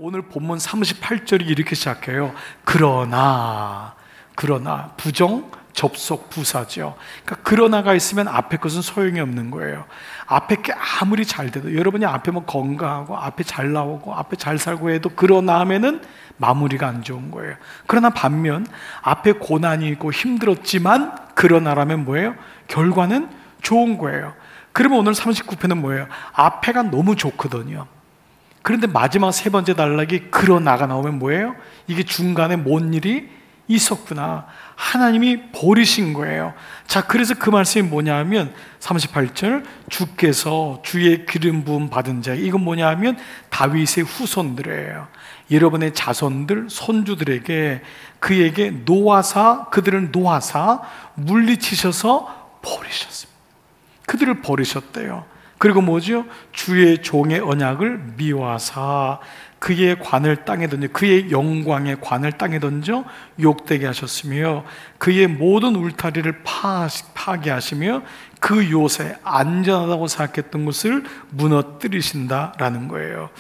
오늘 본문 38절이 이렇게 시작해요. 그러나 부정 접속 부사죠. 그러니까 그러나가 있으면 앞에 것은 소용이 없는 거예요. 앞에 게 아무리 잘 돼도, 여러분이 앞에 뭐 건강하고 앞에 잘 나오고 앞에 잘 살고 해도 그러나 하면은 마무리가 안 좋은 거예요. 그러나 반면 앞에 고난이 있고 힘들었지만 그러나라면 뭐예요? 결과는 좋은 거예요. 그러면 오늘 39편은 뭐예요? 앞에가 너무 좋거든요. 그런데 마지막 세 번째 단락이 그러나가 나오면 뭐예요? 이게 중간에 뭔 일이 있었구나. 하나님이 버리신 거예요. 자, 그래서 그 말씀이 뭐냐 하면 38절, 주께서 주의 기름 부음 받은 자, 이건 뭐냐 하면 다윗의 후손들이에요. 여러분의 자손들, 손주들에게 그에게 그들을 놓아사 물리치셔서 버리셨습니다. 그들을 버리셨대요. 그리고 뭐죠? 주의 종의 언약을 미워하사 그의 관을 땅에 던져, 그의 영광의 관을 땅에 던져 욕되게 하셨으며 그의 모든 울타리를 파괴하시며 그 요새 안전하다고 생각했던 것을 무너뜨리신다라는 거예요.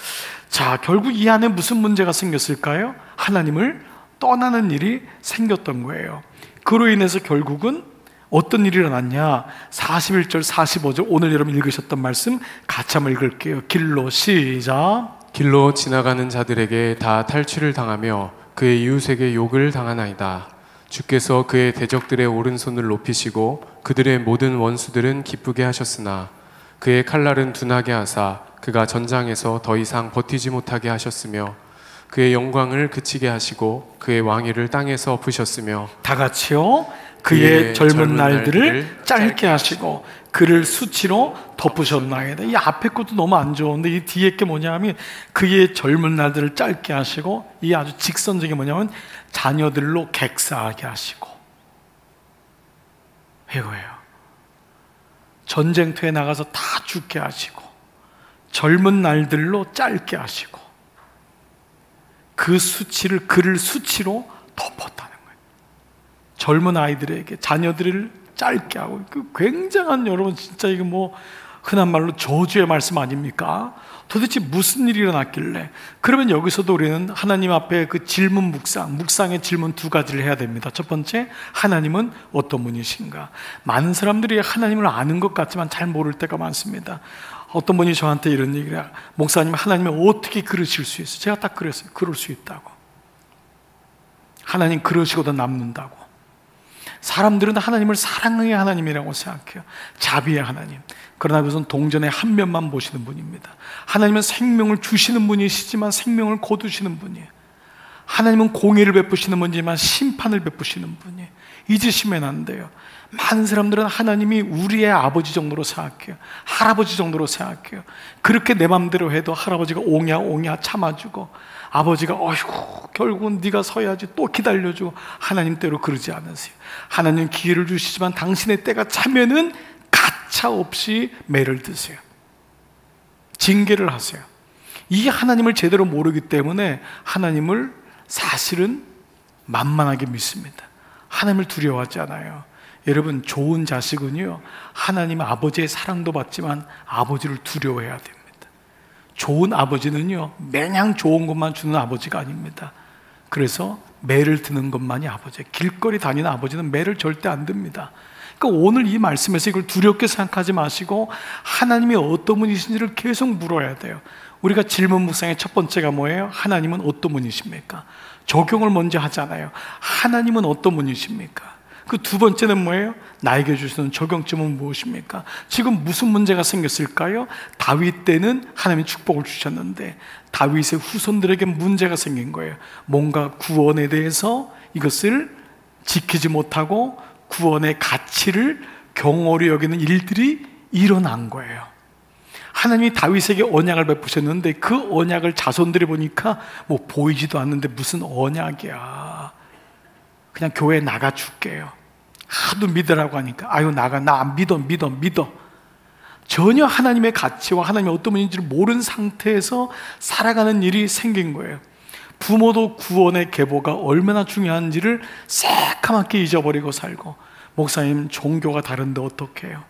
자, 결국 이 안에 무슨 문제가 생겼을까요? 하나님을 떠나는 일이 생겼던 거예요. 그로 인해서 결국은 어떤 일이 일어났냐? 41절, 45절, 오늘 여러분 읽으셨던 말씀 같이 한번 읽을게요. 길로 시작. 길로 지나가는 자들에게 다 탈취를 당하며 그의 이웃에게 욕을 당하나이다. 주께서 그의 대적들의 오른손을 높이시고 그들의 모든 원수들은 기쁘게 하셨으나 그의 칼날은 둔하게 하사 그가 전장에서 더 이상 버티지 못하게 하셨으며 그의 영광을 그치게 하시고 그의 왕위를 땅에서 엎으셨으며 다 같이요. 그의 젊은 날들을 짧게 하시고 그를 수치로 덮으셨나이다. 이 앞에 것도 너무 안 좋은데 이 뒤에 게 뭐냐면 그의 젊은 날들을 짧게 하시고, 이 아주 직선적인 뭐냐면 자녀들로 객사하게 하시고, 이거예요. 전쟁터에 나가서 다 죽게 하시고 젊은 날들로 짧게 하시고 그를 수치로 덮었다는 거예요. 젊은 아이들에게 자녀들을 짧게 하고, 그 굉장한, 여러분 진짜 이거 뭐 흔한 말로 저주의 말씀 아닙니까? 도대체 무슨 일이 일어났길래? 그러면 여기서도 우리는 하나님 앞에 그 질문 묵상의 질문 두 가지를 해야 됩니다. 첫 번째, 하나님은 어떤 분이신가? 많은 사람들이 하나님을 아는 것 같지만 잘 모를 때가 많습니다. 어떤 분이 저한테 이런 얘기를 해요. 목사님, 하나님이 어떻게 그러실 수 있어요? 제가 딱 그랬어요. 그럴 수 있다고. 하나님 그러시고도 남는다고. 사람들은 하나님을 사랑의 하나님이라고 생각해요. 자비의 하나님. 그러나 그것은 동전의 한 면만 보시는 분입니다. 하나님은 생명을 주시는 분이시지만 생명을 거두시는 분이에요. 하나님은 공의를 베푸시는 분이지만 심판을 베푸시는 분이에요. 잊으시면 안 돼요. 많은 사람들은 하나님이 우리의 아버지 정도로 생각해요. 할아버지 정도로 생각해요. 그렇게 내 맘대로 해도 할아버지가 옹야 참아주고, 아버지가 어휴 결국은 네가 서야지 또 기다려주고, 하나님 때로 그러지 않으세요. 하나님 기회를 주시지만 당신의 때가 차면은 가차없이 매를 드세요. 징계를 하세요. 이 하나님을 제대로 모르기 때문에 하나님을 사실은 만만하게 믿습니다. 하나님을 두려워하지 않아요. 여러분, 좋은 자식은요, 하나님 아버지의 사랑도 받지만 아버지를 두려워해야 됩니다. 좋은 아버지는요, 매냥 좋은 것만 주는 아버지가 아닙니다. 그래서 매를 드는 것만이 아버지예요. 길거리 다니는 아버지는 매를 절대 안 듭니다. 그러니까 오늘 이 말씀에서 이걸 두렵게 생각하지 마시고 하나님이 어떤 분이신지를 계속 물어야 돼요. 우리가 질문 묵상의 첫 번째가 뭐예요? 하나님은 어떤 분이십니까? 적용을 먼저 하잖아요. 하나님은 어떤 분이십니까? 그 두 번째는 뭐예요? 나에게 주시는 적용점은 무엇입니까? 지금 무슨 문제가 생겼을까요? 다윗 때는 하나님이 축복을 주셨는데 다윗의 후손들에게 문제가 생긴 거예요. 뭔가 구원에 대해서 이것을 지키지 못하고 구원의 가치를 경홀히 여기는 일들이 일어난 거예요. 하나님이 다윗에게 언약을 베푸셨는데 그 언약을 자손들이 보니까 뭐 보이지도 않는데 무슨 언약이야, 그냥 교회 나가 줄게요. 하도 믿으라고 하니까 아유 나가, 나 안 믿어. 전혀 하나님의 가치와 하나님이 어떤 분인지를 모르는 상태에서 살아가는 일이 생긴 거예요. 부모도 구원의 계보가 얼마나 중요한지를 새까맣게 잊어버리고 살고, 목사님 종교가 다른데 어떡해요?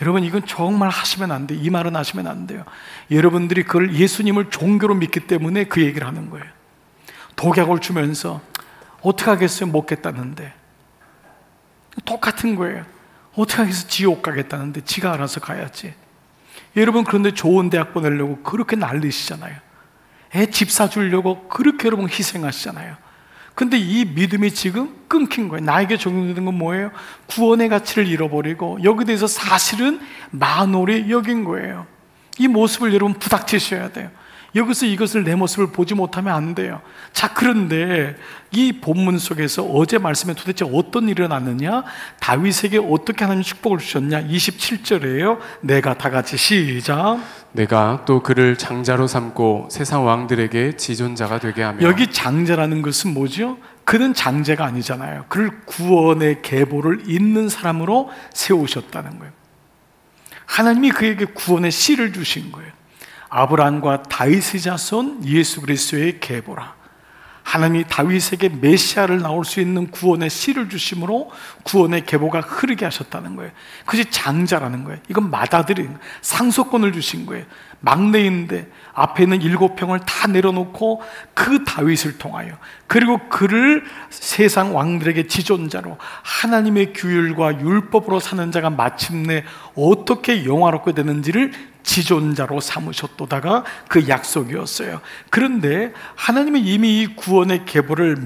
여러분, 이건 정말 하시면 안 돼요. 이 말은 하시면 안 돼요. 여러분들이 그걸 예수님을 종교로 믿기 때문에 그 얘기를 하는 거예요. 독약을 주면서 어떻게 하겠어요? 먹겠다는데. 똑같은 거예요. 어떻게 하겠어요? 지옥 가겠다는데 지가 알아서 가야지. 여러분, 그런데 좋은 대학 보내려고 그렇게 난리시잖아요. 애 집 사주려고 그렇게 여러분 희생하시잖아요. 근데 이 믿음이 지금 끊긴 거예요. 나에게 적용되는 건 뭐예요? 구원의 가치를 잃어버리고 여기에 대해서 사실은 만홀히 여긴 거예요. 이 모습을 여러분 부닥치셔야 돼요. 여기서 이것을 내 모습을 보지 못하면 안 돼요. 자, 그런데 이 본문 속에서 어제 말씀에 도대체 어떤 일이 일어났느냐? 다윗에게 어떻게 하나님 축복을 주셨냐? 27절이에요. 내가 다 같이 시작. 내가 또 그를 장자로 삼고 세상 왕들에게 지존자가 되게 하며. 여기 장자라는 것은 뭐죠? 그는 장자가 아니잖아요. 그를 구원의 계보를 잇는 사람으로 세우셨다는 거예요. 하나님이 그에게 구원의 씨를 주신 거예요. 아브라함과 다윗의 자손 예수 그리스도의 계보라. 하나님이 다윗에게 메시아를 나올 수 있는 구원의 씨를 주심으로 구원의 계보가 흐르게 하셨다는 거예요. 그것이 장자라는 거예요. 이건 맏아들인 상속권을 주신 거예요. 막내인데 앞에 있는 7평을 다 내려놓고 그 다윗을 통하여, 그리고 그를 세상 왕들에게 지존자로, 하나님의 규율과 율법으로 사는 자가 마침내 어떻게 영화롭게 되는지를 지존자로 삼으셨도다가 그 약속이었어요. 그런데 하나님이 이미 이 구원의 계보를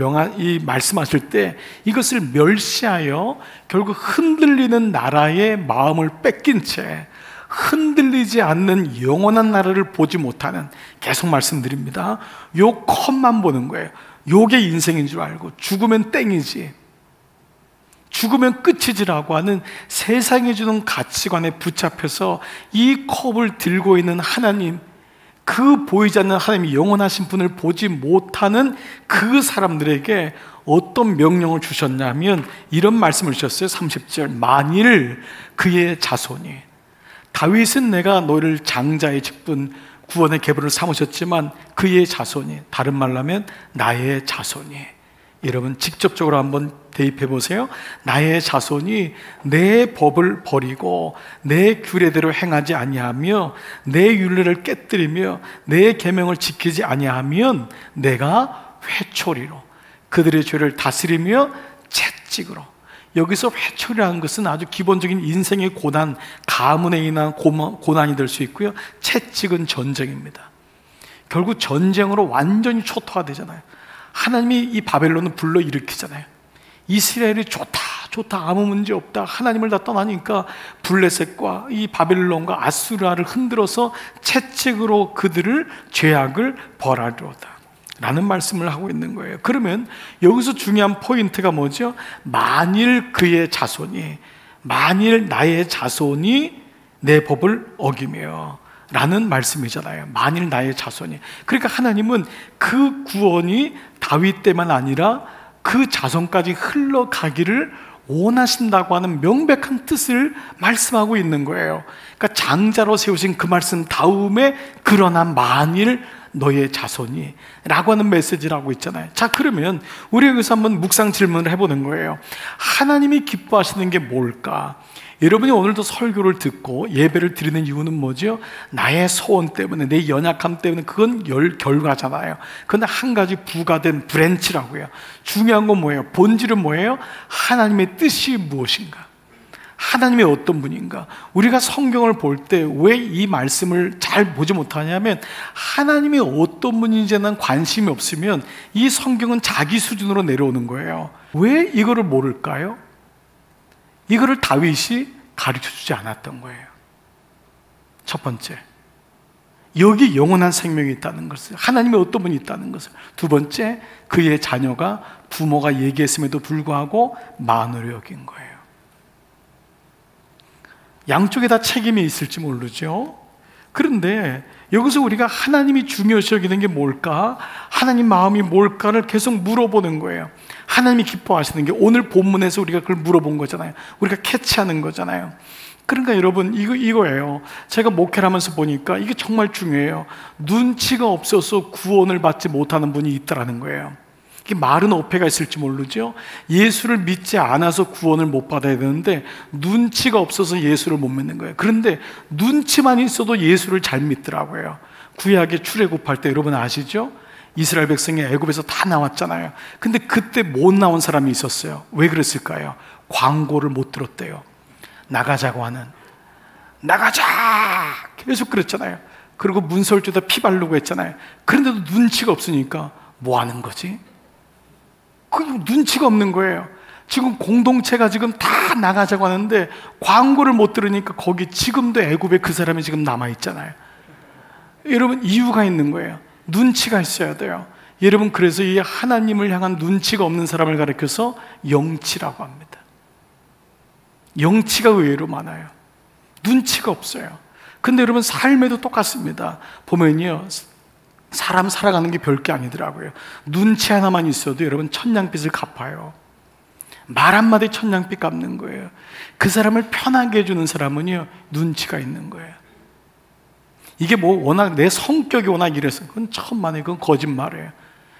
말씀하실 때 이것을 멸시하여 결국 흔들리는 나라의 마음을 뺏긴 채 흔들리지 않는 영원한 나라를 보지 못하는, 계속 말씀드립니다, 요 컷만 보는 거예요. 요게 인생인 줄 알고 죽으면 땡이지, 죽으면 끝이지라고 하는 세상이 주는 가치관에 붙잡혀서 이 컵을 들고 있는 하나님, 그 보이지 않는 하나님이 영원하신 분을 보지 못하는 그 사람들에게 어떤 명령을 주셨냐면 이런 말씀을 주셨어요. 30절. 만일 그의 자손이, 다윗은 내가 너를 장자의 직분 구원의 계보를 삼으셨지만 그의 자손이, 다른 말로 하면 나의 자손이, 여러분 직접적으로 한번 대입해 보세요. 나의 자손이 내 법을 버리고 내 규례대로 행하지 아니하며 내 율례를 깨뜨리며 내 계명을 지키지 아니하면 내가 회초리로 그들의 죄를 다스리며 채찍으로. 여기서 회초리라는 것은 아주 기본적인 인생의 고난, 가문에 인한 고난이 될 수 있고요. 채찍은 전쟁입니다. 결국 전쟁으로 완전히 초토화되잖아요. 하나님이 이 바벨론을 불러일으키잖아요. 이스라엘이 좋다 아무 문제 없다, 하나님을 다 떠나니까 블레셋과 이 바벨론과 아수라를 흔들어서 채찍으로 그들을 죄악을 벌하리로다 라는 말씀을 하고 있는 거예요. 그러면 여기서 중요한 포인트가 뭐죠? 만일 그의 자손이, 만일 나의 자손이 내 법을 어기며 라는 말씀이잖아요. 만일 나의 자손이. 그러니까 하나님은 그 구원이 다윗 때만 아니라 그 자손까지 흘러가기를 원하신다고 하는 명백한 뜻을 말씀하고 있는 거예요. 그러니까 장자로 세우신 그 말씀 다음에 그러나 만일 너의 자손이 라고 하는 메시지를 하고 있잖아요. 자, 그러면 우리 여기서 한번 묵상 질문을 해보는 거예요. 하나님이 기뻐하시는 게 뭘까? 여러분이 오늘도 설교를 듣고 예배를 드리는 이유는 뭐죠? 나의 소원 때문에, 내 연약함 때문에. 그건 결과잖아요. 그런데 한 가지 부가된 브랜치라고요. 중요한 건 뭐예요? 본질은 뭐예요? 하나님의 뜻이 무엇인가? 하나님의 어떤 분인가? 우리가 성경을 볼 때 왜 이 말씀을 잘 보지 못하냐면 하나님이 어떤 분인지에 대한 관심이 없으면 이 성경은 자기 수준으로 내려오는 거예요. 왜 이거를 모를까요? 이거를 다윗이 가르쳐주지 않았던 거예요. 첫 번째, 여기 영원한 생명이 있다는 것을, 하나님의 어떤 분이 있다는 것을. 두 번째, 그의 자녀가 부모가 얘기했음에도 불구하고 만으로 여긴 거예요. 양쪽에 다 책임이 있을지 모르죠. 그런데 여기서 우리가 하나님이 중요시 여기는 게 뭘까? 하나님 마음이 뭘까를 계속 물어보는 거예요. 하나님이 기뻐하시는 게, 오늘 본문에서 우리가 그걸 물어본 거잖아요. 우리가 캐치하는 거잖아요. 그러니까 여러분, 이거예요. 제가 목회를 하면서 보니까 이게 정말 중요해요. 눈치가 없어서 구원을 받지 못하는 분이 있다라는 거예요. 이게 말은 어폐가 있을지 모르죠. 예수를 믿지 않아서 구원을 못 받아야 되는데 눈치가 없어서 예수를 못 믿는 거예요. 그런데 눈치만 있어도 예수를 잘 믿더라고요. 구약의 출애굽할 때 여러분 아시죠? 이스라엘 백성이 애굽에서 다 나왔잖아요. 근데 그때 못 나온 사람이 있었어요. 왜 그랬을까요? 광고를 못 들었대요. 나가자고 하는, 나가자 계속 그랬잖아요. 그리고 문설주다 피 바르고 했잖아요. 그런데도 눈치가 없으니까 뭐 하는 거지? 그 눈치가 없는 거예요. 지금 공동체가 지금 다 나가자고 하는데 광고를 못 들으니까 거기 지금도 애굽에 그 사람이 지금 남아있잖아요. 여러분, 이유가 있는 거예요. 눈치가 있어야 돼요. 여러분, 그래서 이 하나님을 향한 눈치가 없는 사람을 가리켜서 영치라고 합니다. 영치가 의외로 많아요. 눈치가 없어요. 근데 여러분, 삶에도 똑같습니다. 보면요, 사람 살아가는 게 별게 아니더라고요. 눈치 하나만 있어도 여러분 천냥빚을 갚아요. 말 한마디 천냥빚 갚는 거예요. 그 사람을 편하게 해주는 사람은요, 눈치가 있는 거예요. 이게 뭐 워낙 내 성격이 워낙 이래서 그건 천만에 그건 거짓말이에요.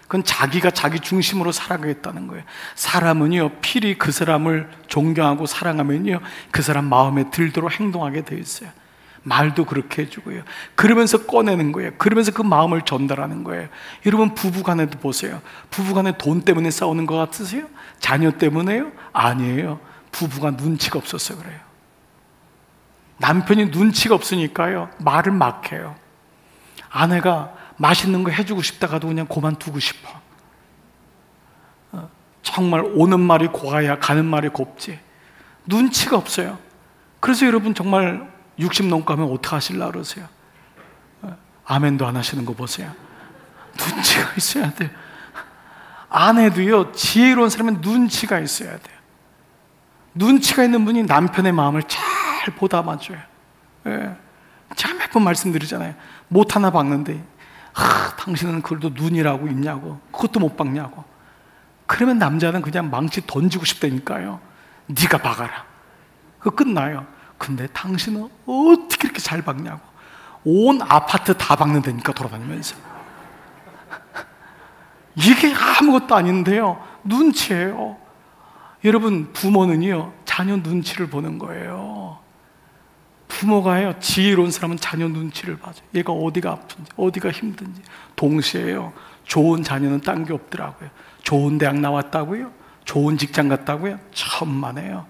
그건 자기가 자기 중심으로 살아가겠다는 거예요. 사람은요, 필히 그 사람을 존경하고 사랑하면요, 그 사람 마음에 들도록 행동하게 돼 있어요. 말도 그렇게 해주고요. 그러면서 꺼내는 거예요. 그러면서 그 마음을 전달하는 거예요. 여러분, 부부간에도 보세요. 부부간에 돈 때문에 싸우는 것 같으세요? 자녀 때문에요? 아니에요. 부부가 눈치가 없어서 그래요. 남편이 눈치가 없으니까요, 말을 막 해요. 아내가 맛있는 거 해주고 싶다가도 그냥 그만두고 싶어. 정말 오는 말이 고와야 가는 말이 곱지. 눈치가 없어요. 그래서 여러분, 정말 60 넘고 하면 어떻게 하시려고 그러세요? 아멘도 안 하시는 거 보세요. 눈치가 있어야 돼요. 아내도요, 지혜로운 사람은 눈치가 있어야 돼요. 눈치가 있는 분이 남편의 마음을 잘 보담아줘요. 예. 제가 몇 번 말씀드리잖아요. 못 하나 박는데, 당신은 그걸도 눈이라고 있냐고, 그것도 못 박냐고. 그러면 남자는 그냥 망치 던지고 싶다니까요. 네가 박아라. 그거 끝나요. 근데 당신은 어떻게 이렇게 잘 박냐고. 온 아파트 다 박는다니까, 돌아다니면서. 이게 아무것도 아닌데요, 눈치예요. 여러분, 부모는요, 자녀 눈치를 보는 거예요. 부모가요, 지혜로운 사람은 자녀 눈치를 봐줘. 얘가 어디가 아픈지, 어디가 힘든지. 동시에요, 좋은 자녀는 딴 게 없더라고요. 좋은 대학 나왔다고요? 좋은 직장 갔다고요? 천만에요.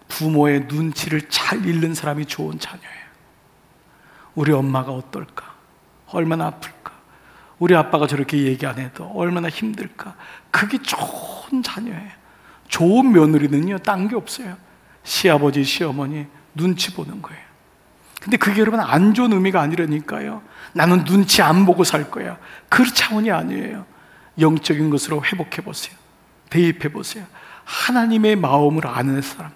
부모의 눈치를 잘 읽는 사람이 좋은 자녀예요. 우리 엄마가 어떨까? 얼마나 아플까? 우리 아빠가 저렇게 얘기 안 해도 얼마나 힘들까? 그게 좋은 자녀예요. 좋은 며느리는요, 딴 게 없어요. 시아버지, 시어머니 눈치 보는 거예요. 근데 그게 여러분 안 좋은 의미가 아니라니까요. 나는 눈치 안 보고 살 거야. 그 차원이 아니에요. 영적인 것으로 회복해 보세요. 대입해 보세요. 하나님의 마음을 아는 사람,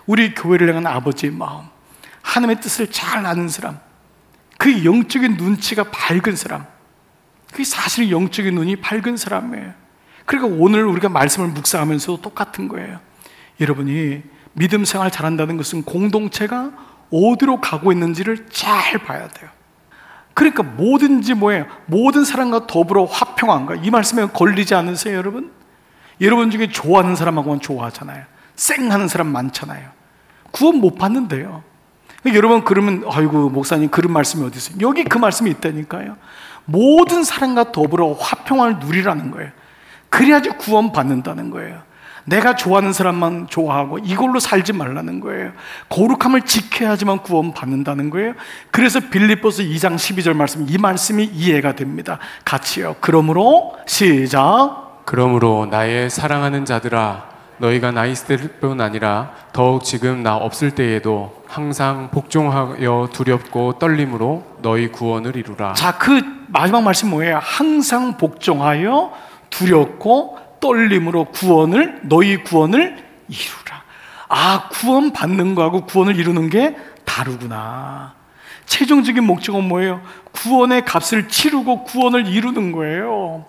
우리 교회를 향한 아버지의 마음, 하나님의 뜻을 잘 아는 사람, 그 영적인 눈치가 밝은 사람, 그게 사실 영적인 눈이 밝은 사람이에요. 그러니까 오늘 우리가 말씀을 묵상하면서도 똑같은 거예요. 여러분이 믿음 생활 잘한다는 것은 공동체가 어디로 가고 있는지를 잘 봐야 돼요. 그러니까 뭐든지 뭐예요? 모든 사람과 더불어 화평한가? 이 말씀에 걸리지 않으세요, 여러분? 여러분 중에 좋아하는 사람하고는 좋아하잖아요. 쌩하는 사람 많잖아요. 구원 못 받는데요. 여러분, 그러면 아이고 목사님 그런 말씀이 어디 있어요? 여기 그 말씀이 있다니까요. 모든 사람과 더불어 화평을 누리라는 거예요. 그래야지 구원 받는다는 거예요. 내가 좋아하는 사람만 좋아하고 이걸로 살지 말라는 거예요. 거룩함을 지켜야지만 구원 받는다는 거예요. 그래서 빌립보서 2장 12절 말씀, 이 말씀이 이해가 됩니다. 같이요. 그러므로 시작. 그러므로 나의 사랑하는 자들아, 너희가 나 있을 뿐 아니라 더욱 지금 나 없을 때에도 항상 복종하여 두렵고 떨림으로 너희 구원을 이루라. 자, 그 마지막 말씀 뭐예요? 항상 복종하여 두렵고 떨림으로 너희 구원을 이루라. 아, 구원 받는 거하고 구원을 이루는 게 다르구나. 최종적인 목적은 뭐예요? 구원의 값을 치르고 구원을 이루는 거예요.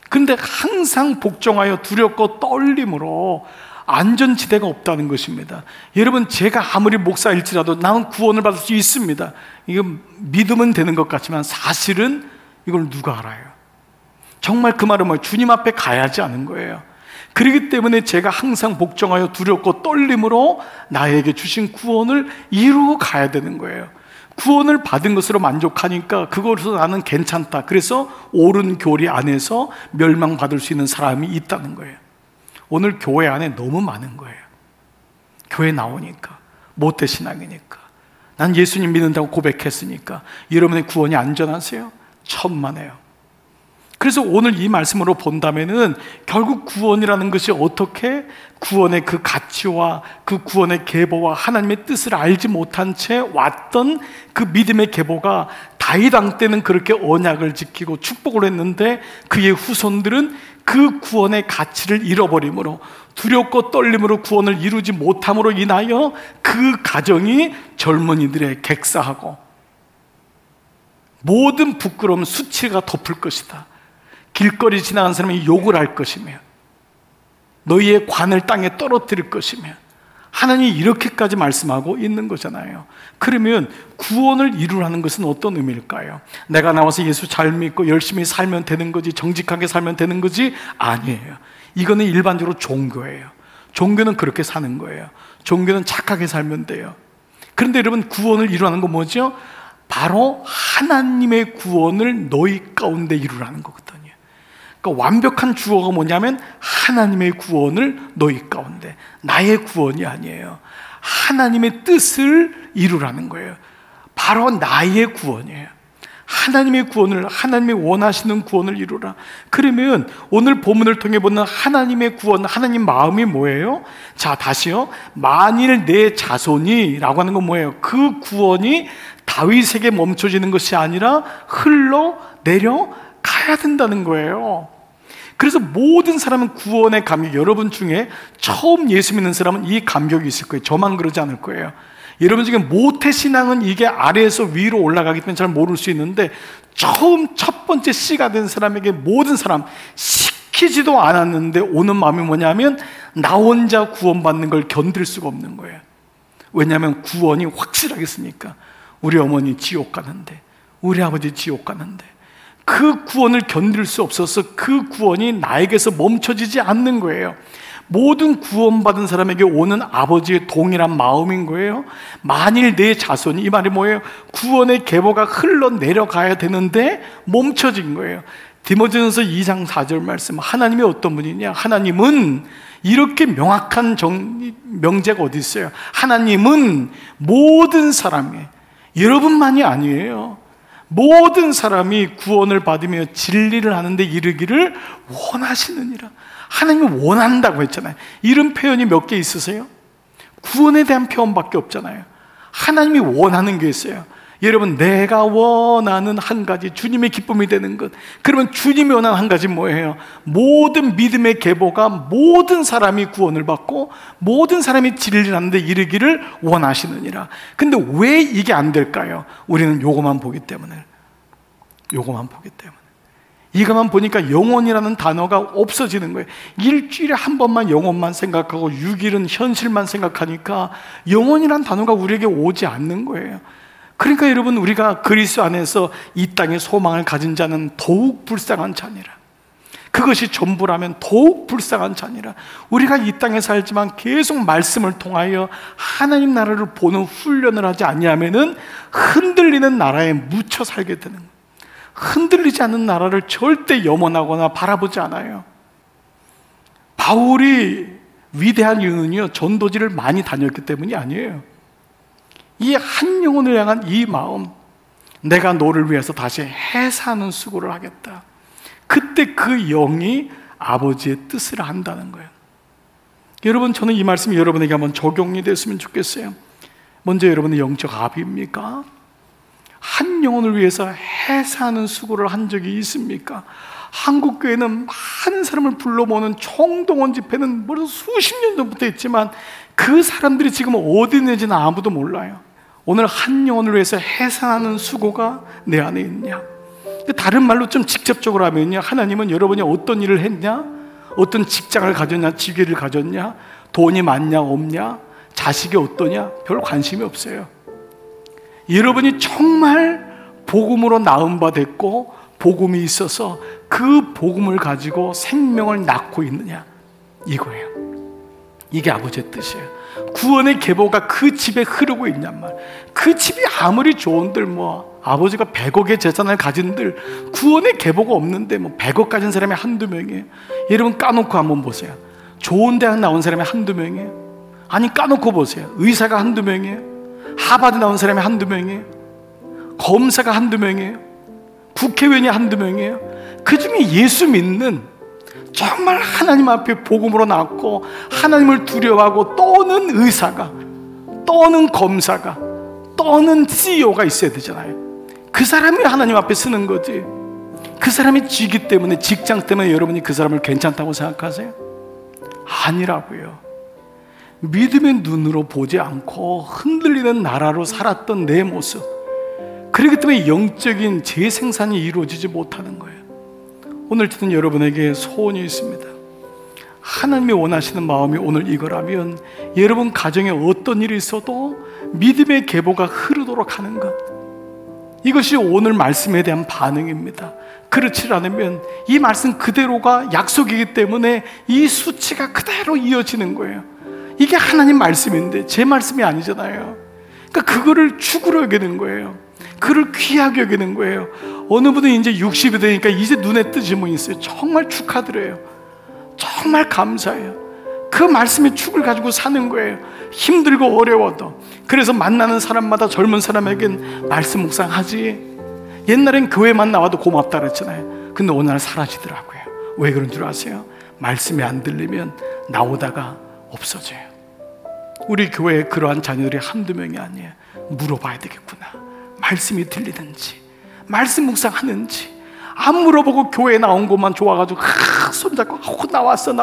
근데 항상 복종하여 두렵고 떨림으로 안전지대가 없다는 것입니다. 여러분, 제가 아무리 목사일지라도 나는 구원을 받을 수 있습니다. 이거 믿으면 되는 것 같지만 사실은 이걸 누가 알아요? 정말 그 말은 뭐예요? 주님 앞에 가야지 하는 거예요. 그렇기 때문에 제가 항상 복종하여 두렵고 떨림으로 나에게 주신 구원을 이루어 가야 되는 거예요. 구원을 받은 것으로 만족하니까 그것으로 나는 괜찮다. 그래서 옳은 교리 안에서 멸망받을 수 있는 사람이 있다는 거예요. 오늘 교회 안에 너무 많은 거예요. 교회 나오니까, 모태신앙이니까, 난 예수님 믿는다고 고백했으니까 여러분의 구원이 안전하세요? 천만에요. 그래서 오늘 이 말씀으로 본다면은 결국 구원이라는 것이 어떻게 구원의 그 가치와 그 구원의 계보와 하나님의 뜻을 알지 못한 채 왔던 그 믿음의 계보가 다윗 왕 때는 그렇게 언약을 지키고 축복을 했는데 그의 후손들은 그 구원의 가치를 잃어버림으로 두렵고 떨림으로 구원을 이루지 못함으로 인하여 그 가정이 젊은이들의 객사하고 모든 부끄러움 수치가 덮을 것이다. 길거리 지나간 사람이 욕을 할 것이며 너희의 관을 땅에 떨어뜨릴 것이며 하나님이 이렇게까지 말씀하고 있는 거잖아요. 그러면 구원을 이루라는 것은 어떤 의미일까요? 내가 나와서 예수 잘 믿고 열심히 살면 되는 거지, 정직하게 살면 되는 거지? 아니에요. 이거는 일반적으로 종교예요. 종교는 그렇게 사는 거예요. 종교는 착하게 살면 돼요. 그런데 여러분, 구원을 이루라는 건 뭐죠? 바로 하나님의 구원을 너희 가운데 이루라는 거거든요. 그러니까 완벽한 주어가 뭐냐면 하나님의 구원을 너희 가운데, 나의 구원이 아니에요. 하나님의 뜻을 이루라는 거예요. 바로 나의 구원이에요. 하나님의 구원을, 하나님이 원하시는 구원을 이루라. 그러면 오늘 본문을 통해 보는 하나님의 구원, 하나님 마음이 뭐예요? 자, 다시요. 만일 내 자손이 라고 하는 건 뭐예요? 그 구원이 다윗에게 멈춰지는 것이 아니라 흘러내려 가야 된다는 거예요. 그래서 모든 사람은 구원의 감격, 여러분 중에 처음 예수 믿는 사람은 이 감격이 있을 거예요. 저만 그러지 않을 거예요. 여러분 중에 모태신앙은 이게 아래에서 위로 올라가기 때문에 잘 모를 수 있는데, 처음 첫 번째 씨가 된 사람에게 모든 사람 시키지도 않았는데 오는 마음이 뭐냐면 나 혼자 구원받는 걸 견딜 수가 없는 거예요. 왜냐하면 구원이 확실하게 있으니까. 우리 어머니 지옥 가는데, 우리 아버지 지옥 가는데 그 구원을 견딜 수 없어서 그 구원이 나에게서 멈춰지지 않는 거예요. 모든 구원받은 사람에게 오는 아버지의 동일한 마음인 거예요. 만일 내 자손이, 이 말이 뭐예요? 구원의 계보가 흘러내려가야 되는데 멈춰진 거예요. 디모데전서 2장 4절 말씀, 하나님이 어떤 분이냐? 하나님은 이렇게 명확한 명제가 어디 있어요? 하나님은 모든 사람이, 여러분만이 아니에요. 모든 사람이 구원을 받으며 진리를 하는데 이르기를 원하시느니라. 하나님이 원한다고 했잖아요. 이런 표현이 몇 개 있으세요? 구원에 대한 표현밖에 없잖아요. 하나님이 원하는 게 있어요. 여러분, 내가 원하는 한 가지, 주님의 기쁨이 되는 것. 그러면 주님이 원하는 한 가지 뭐예요? 모든 믿음의 계보가 모든 사람이 구원을 받고 모든 사람이 진리를 하는데 이르기를 원하시느니라. 근데 왜 이게 안 될까요? 우리는 요거만 보기 때문에. 요거만 보기 때문에. 이거만 보니까 영혼이라는 단어가 없어지는 거예요. 일주일에 한 번만 영혼만 생각하고 6일은 현실만 생각하니까 영혼이라는 단어가 우리에게 오지 않는 거예요. 그러니까 여러분, 우리가 그리스도 안에서 이 땅에 소망을 가진 자는 더욱 불쌍한 자니라. 그것이 전부라면 더욱 불쌍한 자니라. 우리가 이 땅에 살지만 계속 말씀을 통하여 하나님 나라를 보는 훈련을 하지 않냐면은 흔들리는 나라에 묻혀 살게 되는 거예요. 흔들리지 않는 나라를 절대 염원하거나 바라보지 않아요. 바울이 위대한 이유는요, 전도지를 많이 다녔기 때문이 아니에요. 이 한 영혼을 향한 이 마음, 내가 너를 위해서 다시 해사하는 수고를 하겠다. 그때 그 영이 아버지의 뜻을 한다는 거예요. 여러분, 저는 이 말씀이 여러분에게 한번 적용이 됐으면 좋겠어요. 먼저 여러분의 영적 아비입니까? 한 영혼을 위해서 해사하는 수고를 한 적이 있습니까? 한국교회는 많은 사람을 불러 모으는 총동원 집회는 벌써 수십 년 전부터 했지만 그 사람들이 지금 어디 있는지는 아무도 몰라요. 오늘 한 영혼을 위해서 해산하는 수고가 내 안에 있냐? 다른 말로 좀 직접적으로 하면요, 하나님은 여러분이 어떤 일을 했냐? 어떤 직장을 가졌냐? 직위를 가졌냐? 돈이 많냐? 없냐? 자식이 어떠냐? 별 관심이 없어요. 여러분이 정말 복음으로 나은 바 됐고 복음이 있어서 그 복음을 가지고 생명을 낳고 있느냐, 이거예요. 이게 아버지의 뜻이에요. 구원의 계보가 그 집에 흐르고 있냔 말. 그 집이 아무리 좋은들 아버지가 100억의 재산을 가진들 구원의 계보가 없는데 100억 가진 사람이 한두 명이에요. 여러분 까놓고 한번 보세요. 좋은 대학 나온 사람이 한두 명이에요. 아니 까놓고 보세요. 의사가 한두 명이에요. 하버드 나온 사람이 한두 명이에요. 검사가 한두 명이에요. 국회의원이 한두 명이에요. 그 중에 예수 믿는, 정말 하나님 앞에 복음으로 낳고 하나님을 두려워하고 떠는 의사가, 떠는 검사가, 떠는 CEO가 있어야 되잖아요. 그 사람이 하나님 앞에 쓰는 거지. 그 사람이 쥐기 때문에, 직장 때문에 여러분이 그 사람을 괜찮다고 생각하세요? 아니라고요. 믿음의 눈으로 보지 않고 흔들리는 나라로 살았던 내 모습, 그렇기 때문에 영적인 재생산이 이루어지지 못하는 거예요. 오늘 듣는 여러분에게 소원이 있습니다. 하나님이 원하시는 마음이 오늘 이거라면 여러분 가정에 어떤 일이 있어도 믿음의 계보가 흐르도록 하는 것, 이것이 오늘 말씀에 대한 반응입니다. 그렇지 않으면 이 말씀 그대로가 약속이기 때문에 이 수치가 그대로 이어지는 거예요. 이게 하나님 말씀인데 제 말씀이 아니잖아요. 그러니까 그거를 축으로 여기는 거예요. 그를 귀하게 여기는 거예요. 어느 분은 이제 60이 되니까 이제 눈에 뜨지뭐 있어요. 정말 축하드려요. 정말 감사해요. 그 말씀의 축을 가지고 사는 거예요. 힘들고 어려워도. 그래서 만나는 사람마다 젊은 사람에겐 말씀 묵상하지, 옛날엔 교회만 나와도 고맙다 그랬잖아요. 근데 오늘 사라지더라고요. 왜 그런 줄 아세요? 말씀이 안 들리면 나오다가 없어져요. 우리 교회에 그러한 자녀들이 한두 명이 아니에요. 물어봐야 되겠구나. 말씀이 들리는지, 말씀 묵상하는지. 안 물어보고 교회에 나온 것만 좋아가지고 손잡고 나왔어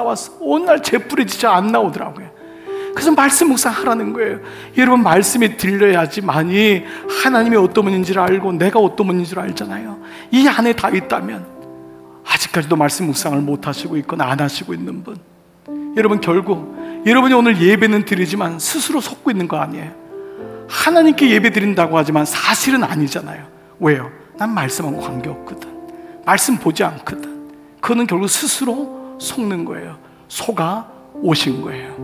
오늘 재뿌리지자 안 나오더라고요. 그래서 말씀 묵상하라는 거예요. 여러분, 말씀이 들려야지만이 하나님이 어떤 분인지를 알고 내가 어떤 분인지를 알잖아요. 이 안에 다 있다면, 아직까지도 말씀 묵상을 못 하시고 있거나 안 하시고 있는 분, 여러분 결국 여러분이 오늘 예배는 드리지만 스스로 속고 있는 거 아니에요? 하나님께 예배 드린다고 하지만 사실은 아니잖아요. 왜요? 난 말씀하고 관계없거든, 말씀 보지 않거든. 그거는 결국 스스로 속는 거예요. 속아 오신 거예요.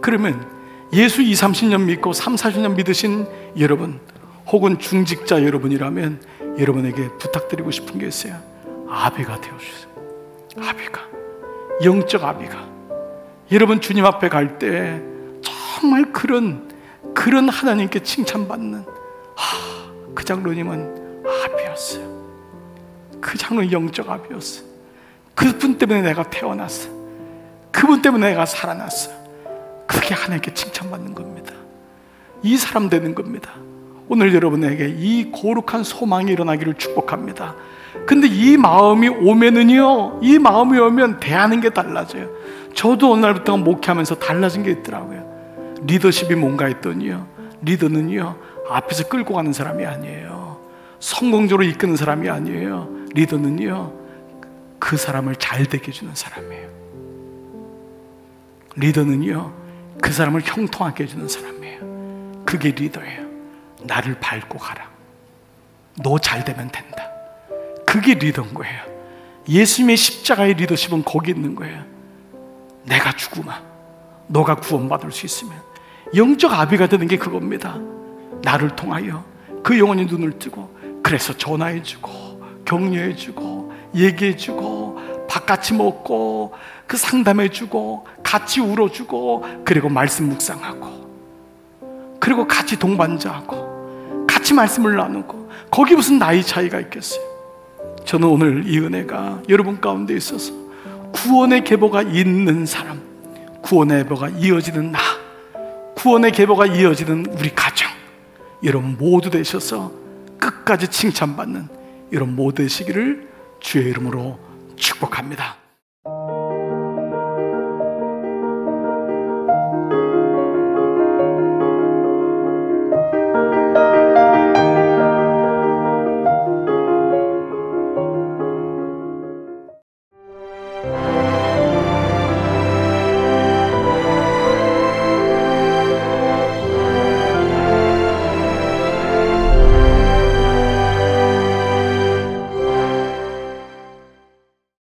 그러면 예수 20-30년 믿고 30-40년 믿으신 여러분, 혹은 중직자 여러분이라면 여러분에게 부탁드리고 싶은 게 있어요. 아비가 되어주세요. 아비가, 영적 아비가. 여러분 주님 앞에 갈 때 정말 그런 하나님께 칭찬받는 그 장로님은 아비였어요. 그 장로는 영적 아비였어요. 그분 때문에 내가 태어났어. 그분 때문에 내가 살아났어. 그렇게 하나님께 칭찬받는 겁니다. 이 사람 되는 겁니다. 오늘 여러분에게 이 거룩한 소망이 일어나기를 축복합니다. 근데 이 마음이 오면은요, 이 마음이 오면 대하는 게 달라져요. 저도 오늘부터 목회하면서 달라진 게 있더라고요. 리더십이 뭔가 했더니요, 리더는요 앞에서 끌고 가는 사람이 아니에요. 성공적으로 이끄는 사람이 아니에요. 리더는요 그 사람을 잘 되게 해주는 사람이에요. 리더는요 그 사람을 형통하게 해주는 사람이에요. 그게 리더예요. 나를 밟고 가라. 너 잘 되면 된다. 그게 리더인 거예요. 예수님의 십자가의 리더십은 거기 있는 거예요. 내가 죽으면 너가 구원받을 수 있으면. 영적 아비가 되는 게 그겁니다. 나를 통하여 그 영혼이 눈을 뜨고, 그래서 전화해주고 격려해주고 얘기해주고 밥 같이 먹고 그 상담해주고 같이 울어주고, 그리고 말씀 묵상하고, 그리고 같이 동반자하고 같이 말씀을 나누고, 거기 무슨 나이 차이가 있겠어요? 저는 오늘 이 은혜가 여러분 가운데 있어서 구원의 계보가 있는 사람, 구원의 계보가 이어지는 나, 구원의 계보가 이어지는 우리 가정, 여러분 모두 되셔서 끝까지 칭찬받는 여러분 모두 되시기를 주의 이름으로 축복합니다.